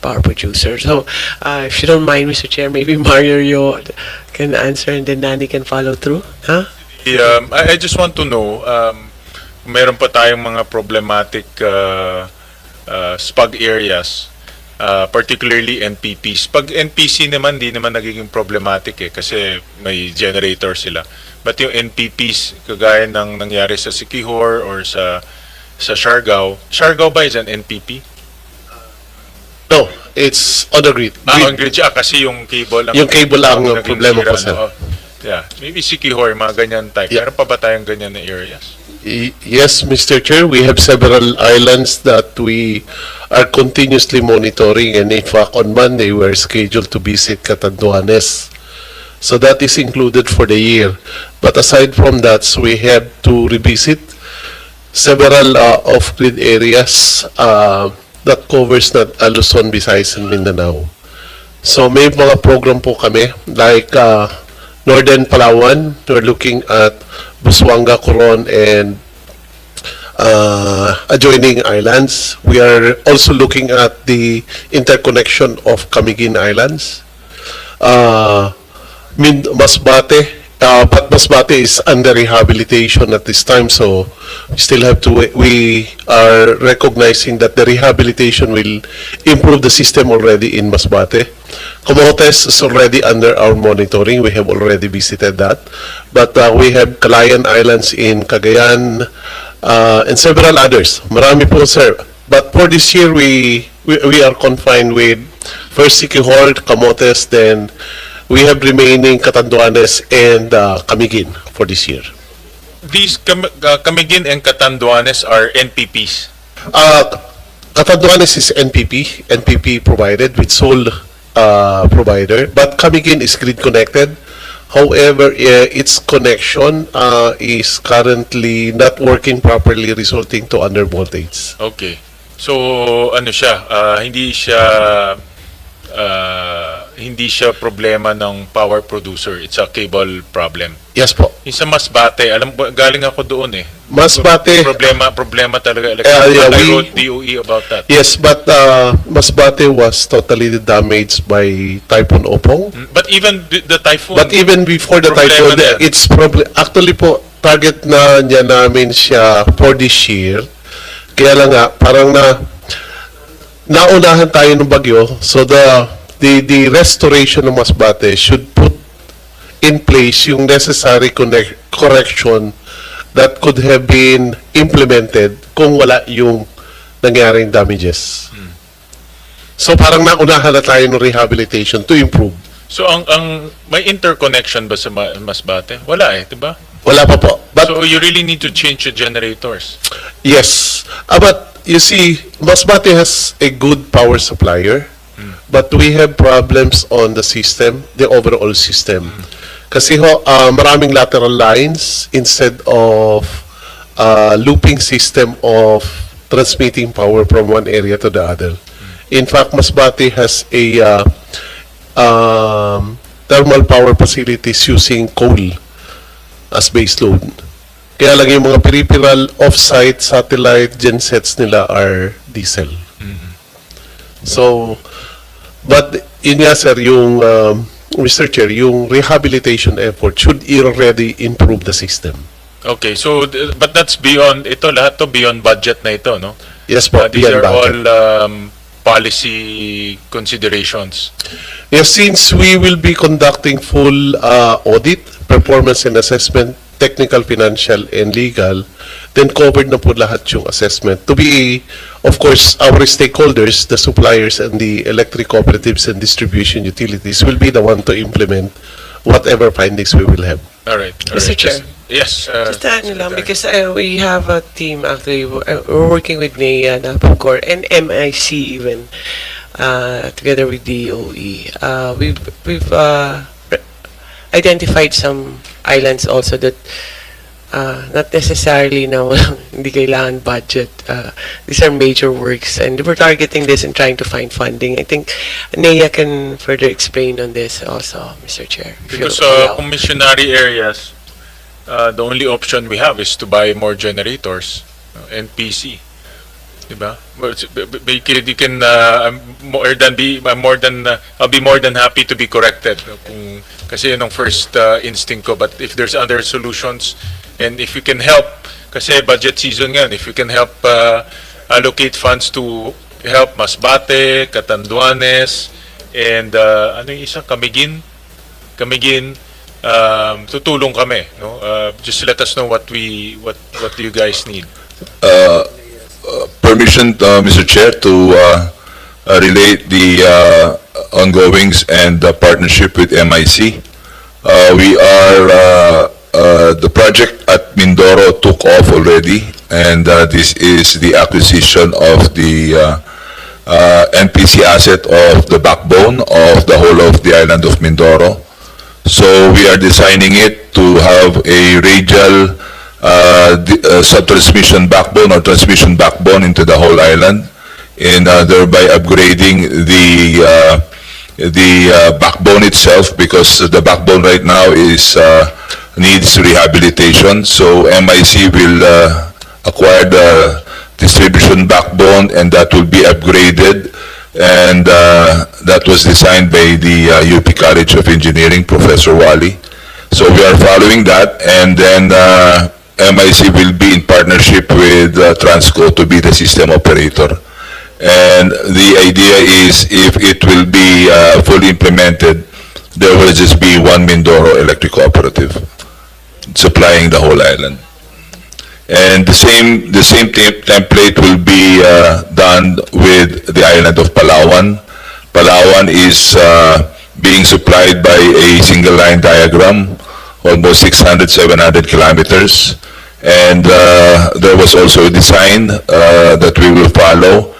power producer. So, if you don't mind, Mr. Chair, maybe Mario can answer and then Nani can follow through. Huh? I just want to know, meron pa tayong mga problematic SPAG areas, particularly NPPs. Pag NPC naman, di naman nagiging problematic kasi may generator sila. But yung NPPs, kagaya ng nangyari sa Siquijor or sa Siargao. Siargao ba is an NPP? No, it's on the grid. On grid siya kasi yung cable ang, yung cable ang naging problema sira, po, sir. no? Yeah, maybe Siquijor, mga ganyan type. Yeah. Meron pa ba tayong ganyan na areas? Yes, Mr. Chair, we have several islands that we are continuously monitoring, and in fact, on Monday, we're scheduled to visit Catanduanes. So that is included for the year. But aside from that, we have to revisit several off-grid areas that covers not Luzon, Visayas, and Mindanao. So may mga program po kami, like Northern Palawan, we're looking at Busuanga, Coron, and adjoining islands. We are also looking at the interconnection of Camiguin Islands. Masbate, but Masbate is under rehabilitation at this time, so we are recognizing that the rehabilitation will improve the system already in Masbate. Camotes is already under our monitoring. We have already visited that. But we have Calayan Islands in Cagayan and several others. Marami po, sir. But for this year, we are confined with first Siquijor, Camotes, then we have remaining Catanduanes and Camiguin for this year. These Camiguin and Catanduanes are NPPs. Catanduanes is NPP provided with sole provider, but Camiguin is grid connected. However, its connection is currently not working properly, resulting to under voltage. Okay. So ano siya, hindi siya problema ng power producer. It's a cable problem. Yes po. Yung sa Masbate, galing ako doon eh. Masbate. Problema talaga. Yeah, I wrote DOE about that. Yes, but Masbate was totally damaged by Typhoon Opong. But even the typhoon. But even before the typhoon, it's probably actually po target na niya namin siya for this year. Kaya lang nga parang naunahan tayo ng bagyo, so the restoration ng Masbate should put in place yung necessary correction that could have been implemented kung wala yung nangyaring damages. So parang naunahan na tayo ng rehabilitation to improve. So ang may interconnection ba sa Masbate? Wala eh, 'di ba? Wala pa po. But so you really need to change the generators. Yes. But you see, Masbate has a good power supplier, but we have problems on the system, the overall system. Kasi maraming lateral lines instead of looping system of transmitting power from one area to the other. In fact, Masbate has a thermal power facilities using coal as base load. Kaya lang yung mga peripheral off-site satellite gensets nila are diesel. So, but yun nga sir, yung Mr. Chair, yung rehabilitation effort should already improve the system. Okay, so but that's beyond ito, lahat to beyond budget na ito, no? Yes po, these are budget. all policy considerations. Yes, since we will be conducting full audit, performance and assessment, technical, financial, and legal, then covered na po lahat yung assessment. To be, of course, our stakeholders, the suppliers and the electric cooperatives and distribution utilities will be the one to implement whatever findings we will have. All right. Mr. Chair. Yes. Just to add lang, because we have a team actually, we're working with NEA, NAPOCOR, and MIC even, together with DOE. We've identified some islands also that not necessarily na hindi kailangan budget. These are major works and we're targeting this and trying to find funding. I think NEA can further explain on this also, Mr. Chair. Because commissionary areas, the only option we have is to buy more generators, NPC. Diba? You can I'll be more than happy to be corrected. Kung kasi yun ang first instinct ko, but if there's other solutions and if you can help, kasi budget season nga, if you can help allocate funds to help Masbate, Catanduanes, and ano yung isa, Camiguin, tutulong kami, no? Just let us know what you guys need. Permission, Mr. Chair, to relate the ongoings and the partnership with MIC. The project at Mindoro took off already, and this is the acquisition of the NPC asset of the backbone of the whole of the island of Mindoro. So we are designing it to have a radial sub-transmission backbone or transmission backbone into the whole island, and thereby upgrading the backbone itself, because the backbone right now needs rehabilitation. So MIC will acquire the distribution backbone, and that will be upgraded, and that was designed by the UP College of Engineering, Professor Wali. So we are following that, and then MIC will be in partnership with Transco to be the system operator. And the idea is, if it will be fully implemented, there will just be one Mindoro Electric Cooperative supplying the whole island. And the same template will be done with the island of Palawan. Palawan is being supplied by a single line diagram, almost 600, 700 kilometers. And there was also a design that we will follow,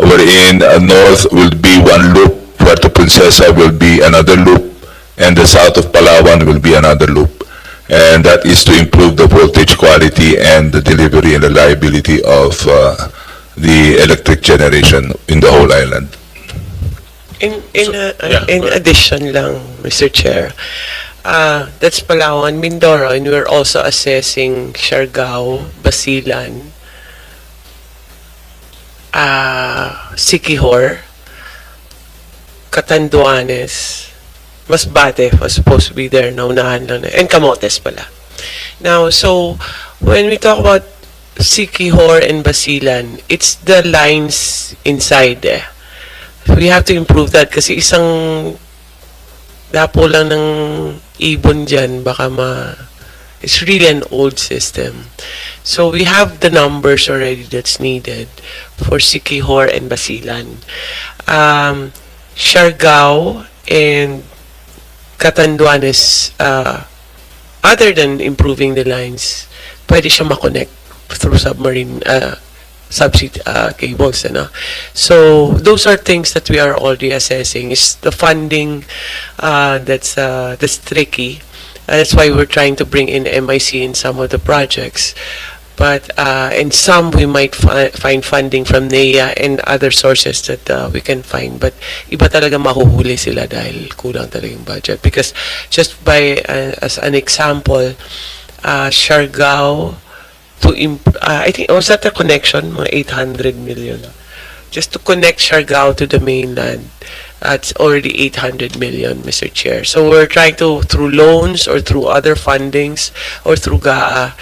wherein north will be one loop, Puerto Princesa will be another loop, and the south of Palawan will be another loop. And that is to improve the voltage quality and the delivery and reliability of the electric generation in the whole island. In addition lang, Mr. Chair, that's Palawan, Mindoro, and we're also assessing Siargao, Basilan, Siquijor, Catanduanes, Masbate was supposed to be there, naunahan lang na, and Camotes pala. Now, so, when we talk about Siquijor and Basilan, it's the lines inside eh. We have to improve that kasi isang dapo lang ng ibon dyan, baka it's really an old system. So we have the numbers already that's needed for Siquijor and Basilan. Siargao and Catanduanes, other than improving the lines, pwede siya ma-connect through submarine subsea cables. So those are things that we are already assessing. Is the funding that's tricky. That's why we're trying to bring in MIC in some of the projects. But in some, we might find funding from NEA and other sources that we can find. But iba talaga mahuhuli sila dahil kulang talaga yung budget. Because just by, as an example, Siargao, I think, was that a connection? Mga 800 million. Just to connect Siargao to the mainland, it's already 800 million, Mr. Chair. So we're trying to, through loans or through other fundings or through GAA,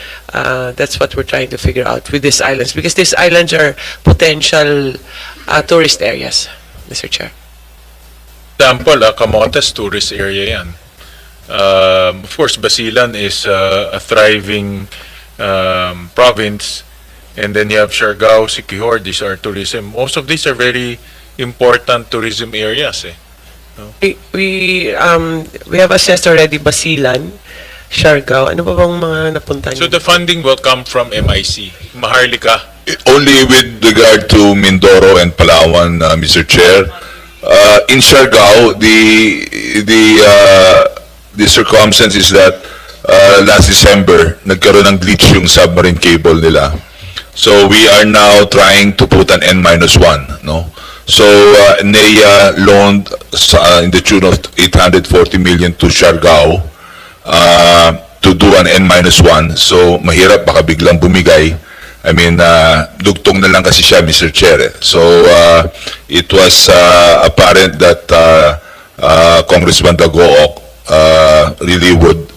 that's what we're trying to figure out with these islands. Because these islands are potential tourist areas, Mr. Chair. Example, Camotes tourist area yan. Of course, Basilan is a thriving province, and then you have Siargao, Siquijor, these are tourism. Most of these are very important tourism areas. No? We have assessed already Basilan, Siargao. Ano pa bang mga napunta niyo? So the funding will come from MIC, Maharlika. Only with regard to Mindoro and Palawan, Mr. Chair. In Siargao, the circumstance is that last December, nagkaroon ng glitch yung submarine cable nila. So we are now trying to put an N-1, no? So NEA loaned in the tune of 840 million to Siargao to do an N-1. So mahirap, baka biglang bumigay. I mean, dugtong na lang kasi siya, Mr. Chair. So, it was apparent that Congressman Dagook really would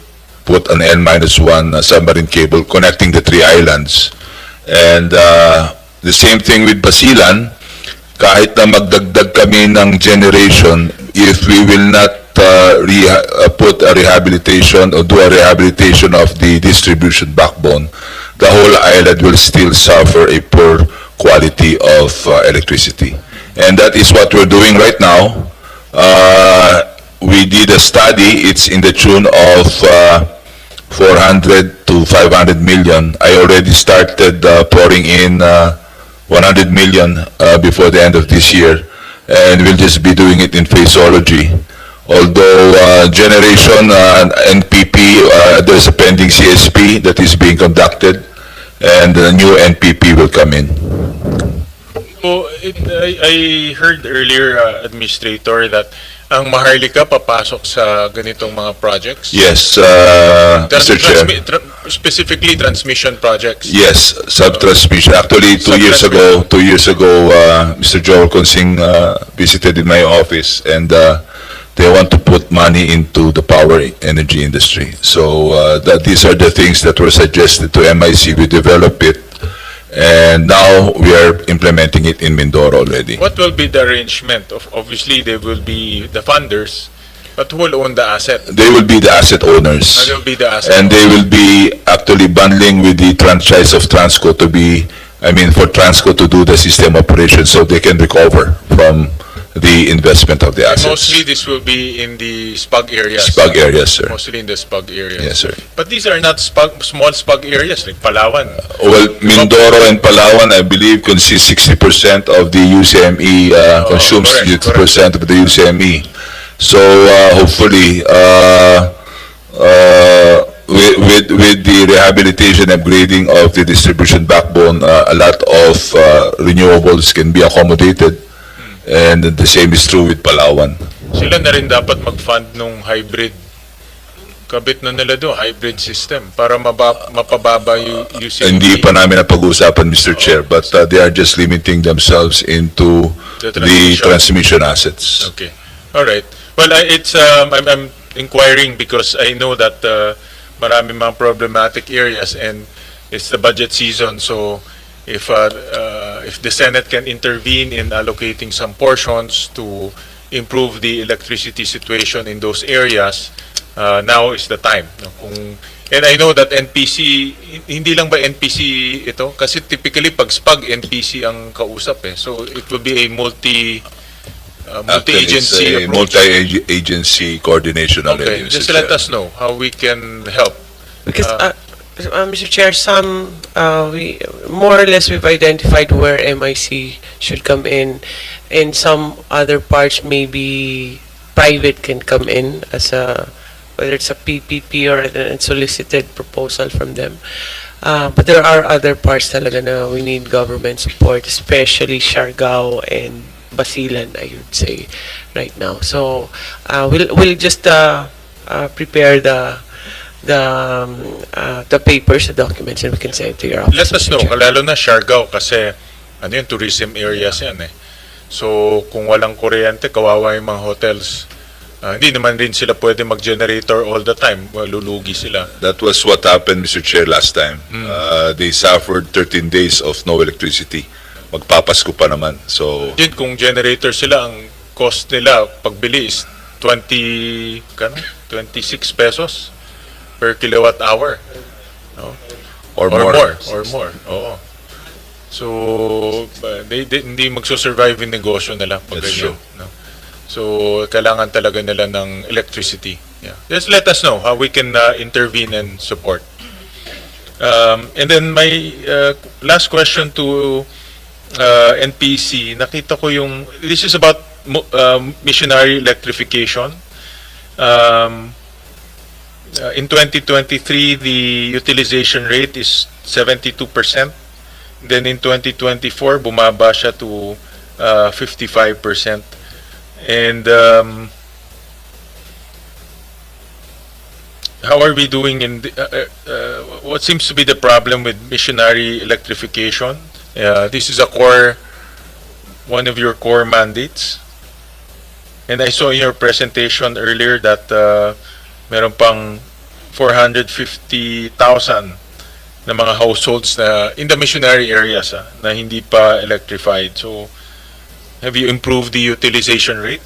put an N-1 submarine cable connecting the three islands. And the same thing with Basilan, kahit na magdagdag kami ng generation, if we will not put a rehabilitation or do a rehabilitation of the distribution backbone, the whole island will still suffer a poor quality of electricity. And that is what we're doing right now. We did a study. It's in the tune of 400 to 500 million. I already started pouring in 100 million before the end of this year, and we'll just be doing it in phaseology. Although generation NPP, there's a pending CSP that is being conducted, and the new NPP will come in. So, I heard earlier, Administrator, that ang Maharlika papasok sa ganitong mga projects? Yes, Mr. Chair. Specifically transmission projects? Yes, sub-transmission. Actually, 2 years ago, Mr. Joel Consing visited in my office, and they want to put money into the power energy industry. So these are the things that were suggested to MIC. We developed it, and now we are implementing it in Mindoro already. What will be the arrangement? Obviously, they will be the funders, but who will own the asset? They will be the asset owners. They will be the asset And they will be actually bundling with the franchise of Transco to be, for Transco to do the system operation so they can recover from the investment of the assets. Mostly this will be in the SPUG areas. SPUG areas, sir. Mostly in the SPUG areas. Yes, sir. But these are not small SPUG areas like Palawan. Well, Mindoro and Palawan, I believe, consume 60% of the UCME, consumes correct, 60% of the UCME. So, hopefully, with the rehabilitation and upgrading of the distribution backbone, a lot of renewables can be accommodated. And the same is true with Palawan. Sila na rin dapat mag-fund nung hybrid. Kabit na nila doon, hybrid system, para mapababa yung UCME. Hindi pa namin napag-uusapan, Mr. Chair, but they are just limiting themselves into the transmission assets. Okay. All right. Well, I'm inquiring because I know that marami mga problematic areas and it's the budget season, so if the Senate can intervene in allocating some portions to improve the electricity situation in those areas, now is the time. No? And I know that NPC, hindi lang ba NPC ito? Kasi typically pag SPUG, NPC ang kausap eh. So it will be a multi-agency approach. Multi-agency coordination already, Okay, just Mr. let Chair. us know how we can help. Because, Mr. Chair, we more or less we've identified where MIC should come in, and some other parts maybe private can come in as whether it's a PPP or a solicited proposal from them. But there are other parts talaga na we need government support, especially Siargao and Basilan, I would say, right now. So we'll just prepare the papers, the documents, and we can send it to your office. Let us know, lalo na Siargao kasi yung tourism areas yan eh. So kung walang kuryente, kawawa yung mga hotels. Hindi naman rin sila pwede mag-generator all the time. Lulugi sila. That was what happened, Mr. Chair, last time. They suffered 13 days of no electricity. Magpapasko pa naman. So, Kung generator sila, ang cost nila pagbili is 26 pesos per kilowatt hour. No? or more. Oo. So, hindi magsusurvive yung negosyo nila pag That's ganyan. true. No? So, kailangan talaga nila ng electricity. Yeah. Just let us know how we can intervene and support. And then my last question to NPC, nakita ko this is about missionary electrification. In 2023, the utilization rate is 72%. Then in 2024, bumaba siya to 55%. And how are we doing in what seems to be the problem with missionary electrification? This is one of your core mandates. And I saw in your presentation earlier that meron pang 450,000 na mga households na in the missionary areas na hindi pa electrified. So have you improved the utilization rate?